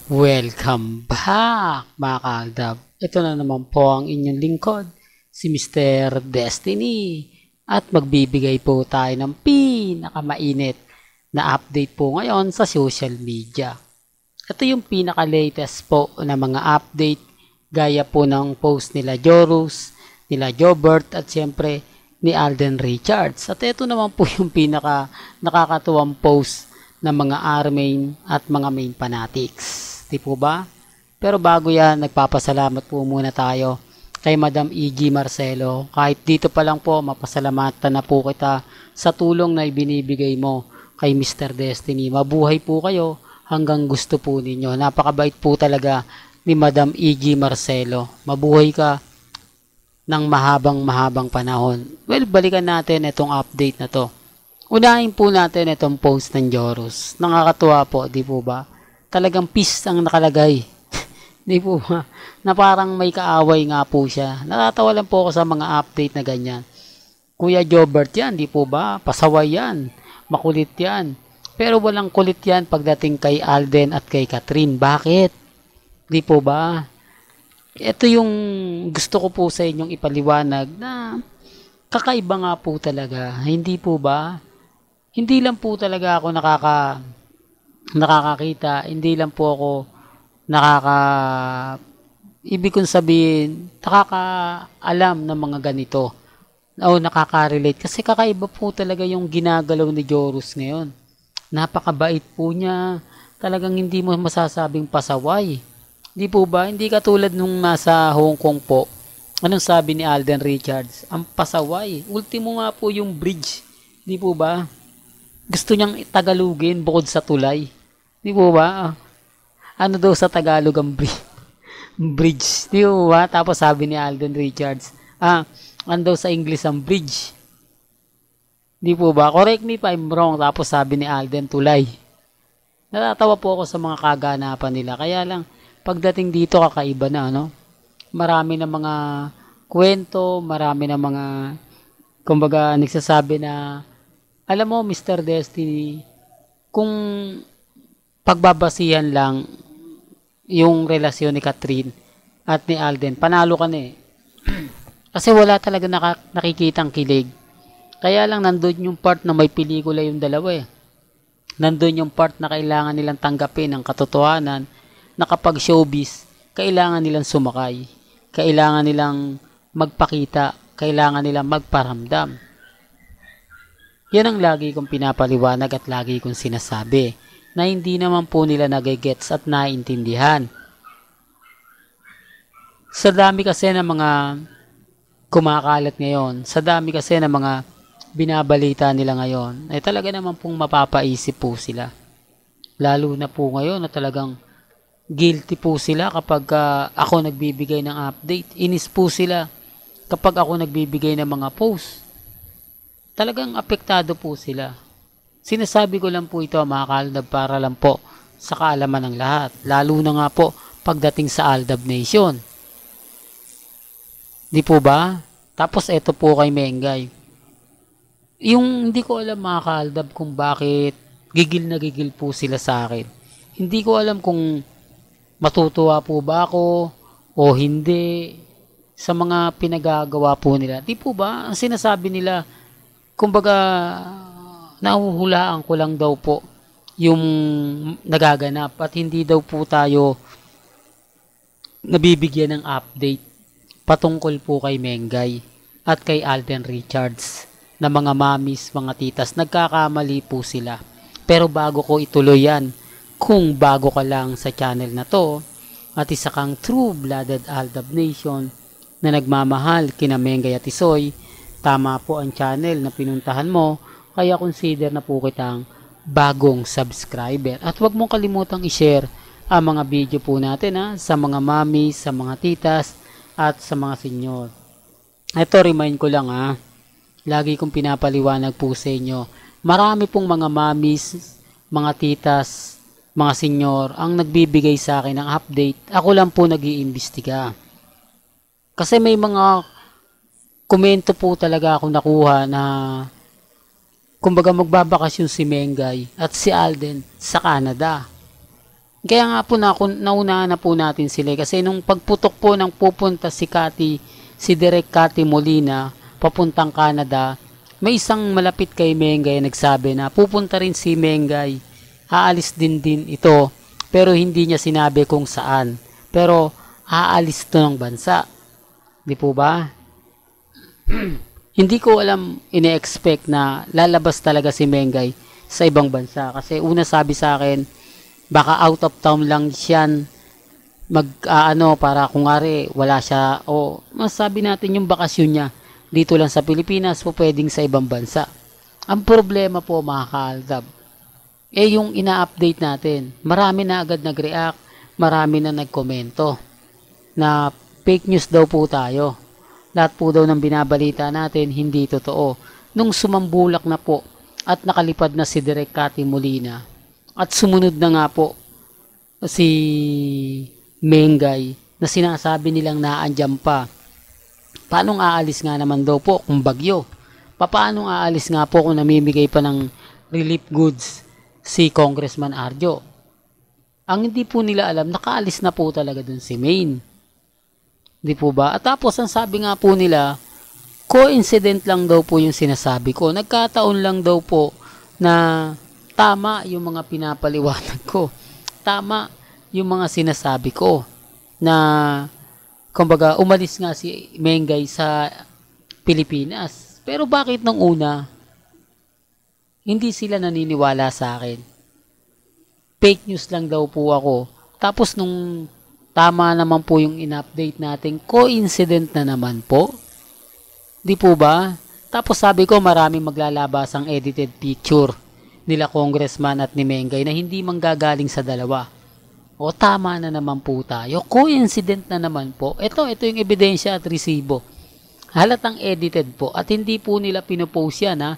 Welcome back mga kaaldab. Ito na naman po ang inyong lingkod, si Mr. Destiny. At magbibigay po tayo ng pinakamainit na update po ngayon sa social media. Ito yung pinaka-latest po na mga update gaya po ng post nila Jorus, nila Jobert at siyempre ni Alden Richards. At ito naman po yung pinaka nakakatuwang post ng mga R-main at mga main fanatics. Di po ba? Pero bago yan, nagpapasalamat po muna tayo kay Madam E.G. Marcelo. Kahit dito pa lang po, mapasalamatan na po kita sa tulong na ibinibigay mo kay Mr. Destiny. Mabuhay po kayo hanggang gusto po ninyo. Napakabait po talaga ni Madam E.G. Marcelo. Mabuhay ka ng mahabang panahon. Well, balikan natin itong update na to. Unahin po natin itong post ng Jorus. Nakakatuwa po, di po ba? Talagang peace ang nakalagay. Di po ba? Na parang may kaaway nga po siya. Natatawa lang po ako sa mga update na ganyan. Kuya Jobert yan, di po ba? Pasaway yan. Makulit yan. Pero walang kulit yan pagdating kay Alden at kay Catherine. Bakit? Di po ba? Ito yung gusto ko po sa inyong ipaliwanag na kakaiba nga po talaga. Hindi po ba? Hindi lang po talaga ako nakakakita, hindi lang po ako ibig kong sabihin, nakakaalam ng mga ganito. O nakaka-relate. Kasi kakaiba po talaga yung ginagalaw ni Jorus ngayon. Napakabait po niya. Talagang hindi mo masasabing pasaway. Di po ba? Hindi katulad nung nasa Hong Kong po. Anong sabi ni Alden Richards? Ang pasaway. Ultimo nga po yung bridge. Di po ba? Gusto niyang Tagalogin bukod sa tulay. Di po ba? Ano daw sa Tagalog ang bridge? Di po ba? Tapos sabi ni Alden Richards, ano daw sa English ang bridge? Di po ba? Correct me if I'm wrong. Tapos sabi ni Alden, tulay. Natatawa po ako sa mga kaganapan nila. Kaya lang, pagdating dito kakaiba na, no? Marami na mga kwento, marami na mga, kumbaga, nagsasabi na, alam mo, Mr. Destiny, kung pagbabasihan lang yung relasyon ni Catherine at ni Alden, panalo ka na eh. Kasi wala talaga nakikitang kilig. Kaya lang nandun yung part na may pelikula yung dalawa eh. Nandun yung part na kailangan nilang tanggapin ang katotohanan na kapag showbiz, kailangan nilang sumakay. Kailangan nilang magpakita. Kailangan nilang magparamdam. Yan ang lagi kong pinapaliwanag at lagi kong sinasabi na hindi naman po nila nagigets at naiintindihan. Sa dami kasi ng mga kumakalat ngayon, sa dami kasi ng mga binabalita nila ngayon, ay talaga naman pong mapapaisip po sila. Lalo na po ngayon na talagang guilty po sila kapag ako nagbibigay ng update. Inis po sila kapag ako nagbibigay ng mga post. Talagang apektado po sila. Sinasabi ko lang po ito mga kaaldab para lang po sa kaalaman ng lahat. Lalo na nga po pagdating sa Aldab Nation. Di po ba? Tapos eto po kay Mengay. Yung hindi ko alam mga kaaldab kung bakit gigil na gigil po sila sa akin. Hindi ko alam kung matutuwa po ba ako o hindi sa mga pinagagawa po nila. Di po ba? Ang sinasabi nila, kumbaga, nahuhulaan ko lang daw po yung nagaganap at hindi daw po tayo nabibigyan ng update patungkol po kay Mengay at kay Alden Richards na mga mamis, mga titas. Nagkakamali po sila. Pero bago ko ituloy yan, kung bago ka lang sa channel na to at isa kang true-blooded Aldab Nation na nagmamahal kina Mengay at Isoy, tama po ang channel na pinuntahan mo, kaya consider na po kitang bagong subscriber. At huwag mong kalimutang i-share ang mga video po natin sa mga mami, sa mga titas, at sa mga senyor. Ito, remind ko lang lagi kong pinapaliwanag po sa inyo. Marami pong mga mamis, mga titas, mga senyor ang nagbibigay sa akin ng update. Ako lang po nag-iimbestiga. Kasi may mga komento po talaga ako nakuha na kumbaga magbabakasyon si Mengay at si Alden sa Canada. Kaya nga po naunahan na po natin sila kasi nung pagputok po ng pupunta si Direk Cathy Molina papuntang Canada, may isang malapit kay Mengay nagsabi na pupunta rin si Mengay, aalis din ito, pero hindi niya sinabi kung saan, pero aalis to ng bansa, di po ba? Hindi ko alam, ine-expect na lalabas talaga si Mengay sa ibang bansa kasi una sabi sa akin baka out of town lang siyan para kung ari wala siya o masabi natin yung bakasyon niya dito lang sa Pilipinas po pwedeng sa ibang bansa. Ang problema po mga kaaldab, yung ina-update natin, marami na agad nag-react, marami na nagkomento na fake news daw po tayo. Lahat po daw ng binabalita natin hindi totoo. Nung sumambulak na po at nakalipad na si Direk Cathy Molina at sumunod na nga po si Mengay na sinasabi nilang naandyan pa. Paano aalis nga naman daw po kung bagyo? Paano aalis nga po kung namimigay pa ng relief goods si Congressman Arjo? Ang hindi po nila alam, nakaalis na po talaga dun si Maine. Di po ba? At tapos ang sabi nga po nila, coincident lang daw po yung sinasabi ko. Nagkataon lang daw po na tama yung mga pinapaliwanag ko. Tama yung mga sinasabi ko na kumbaga umalis nga si Mengay sa Pilipinas. Pero bakit nung una hindi sila naniniwala sa akin? Fake news lang daw po ako. Tapos nung tama naman po yung in-update natin, coincident na naman po. Di po ba? Tapos sabi ko maraming maglalabas ang edited picture nila Congressman at ni Mengay na hindi manggagaling sa dalawa. O tama na naman po tayo. Coincident na naman po. Ito yung ebidensya at resibo. Halatang edited po at hindi po nila pinopost yan ha.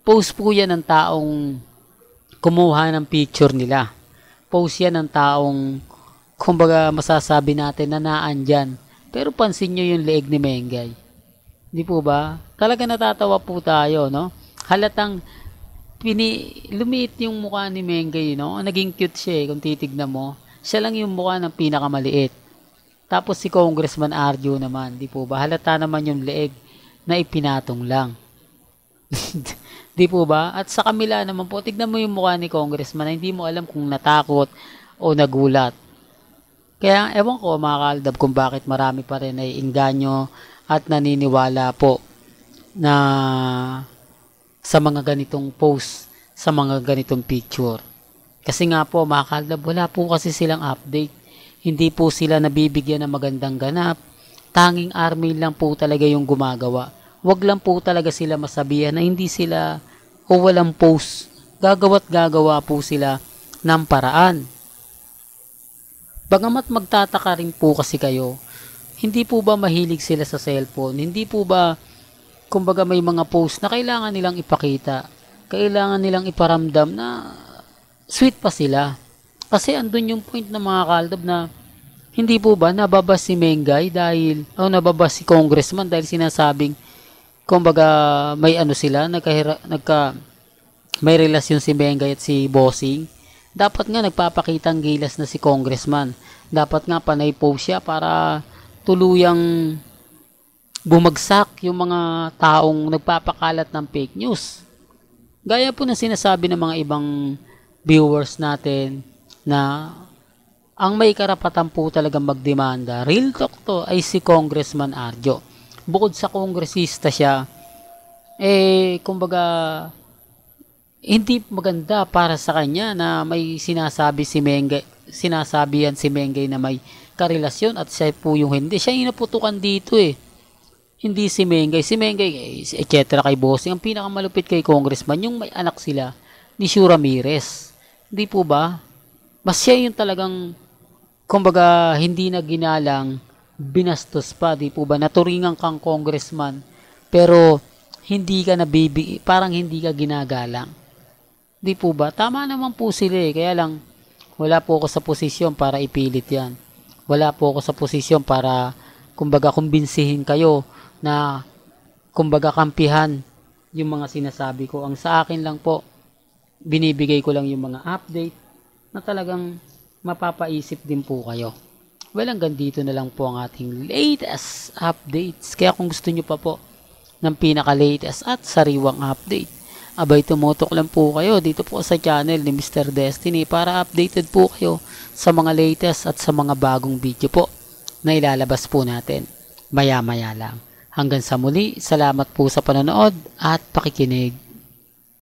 Post po yan ng taong kumuha ng picture nila. Post yan ng taong kumbaga masasabi natin na naandyan. Pero pansin nyo yung leeg ni Mengay. Di po ba? Talaga natatawa po tayo, no? Halatang lumiit yung mukha ni Mengay, no? Naging cute siya kung titignan mo. Siya lang yung mukha ng pinakamaliit. Tapos si Congressman Arjo naman, di po ba? Halata naman yung leeg na ipinatong lang. Di po ba? At sa kamila naman po, tignan mo yung mukha ni Congressman na hindi mo alam kung natakot o nagulat. Kaya ewan ko mga kaaldab kung bakit marami pa rin ay inganyo at naniniwala po na sa mga ganitong post, sa mga ganitong picture. Kasi nga po mga kaaldab, wala po kasi silang update. Hindi po sila nabibigyan ng magandang ganap. Tanging army lang po talaga yung gumagawa. Wag lang po talaga sila masabihan na hindi sila o walang post. Gagawa't gagawa po sila ng paraan. Bagamat magtataka rin po kasi kayo, hindi po ba mahilig sila sa cellphone? Hindi po ba kumbaga may mga post na kailangan nilang ipakita, kailangan nilang iparamdam na sweet pa sila. Kasi andun yung point ng mga kaaldab na hindi po ba nababas si Mengay nababas si Congressman dahil sinasabing kumbaga may sila, may relasyon si Mengay at si Bossing. Dapat nga nagpapakitang gilas na si Congressman. Dapat nga panay post siya para tuluyang bumagsak yung mga taong nagpapakalat ng fake news. Gaya po na sinasabi ng mga ibang viewers natin na ang may karapatan po talagang magdemanda, real talk to, ay si Congressman Arjo. Bukod sa kongresista siya, kumbaga, hindi maganda para sa kanya na may sinasabi si Mengay na may karelasyon at siya po yung hindi. Siya yung naputukan dito Hindi si Mengay. Si Mengay, etc. kay Bossing. Ang pinakamalupit kay Congressman, yung may anak sila ni Shu Ramirez. Hindi po ba? Mas siya yung talagang, kumbaga, hindi na ginalang, binastos pa. Di po ba? Naturingan kang Congressman, pero hindi ka parang hindi ka ginagalang. Di po ba? Tama naman po sila Kaya lang, wala po ako sa posisyon para ipilit yan. Wala po ako sa posisyon para, kumbaga, kumbinsihin kayo na kumbaga kampihan yung mga sinasabi ko. Ang sa akin lang po, binibigay ko lang yung mga update na talagang mapapaisip din po kayo. Well, hanggang dito na lang po ang ating latest updates. Kaya kung gusto nyo pa po ng pinaka-latest at sariwang update, abay tumutok lang po kayo dito po sa channel ni Mr. Destiny para updated po kayo sa mga latest at sa mga bagong video po na ilalabas po natin maya-maya lang. Hanggang sa muli, salamat po sa panonood at pakikinig.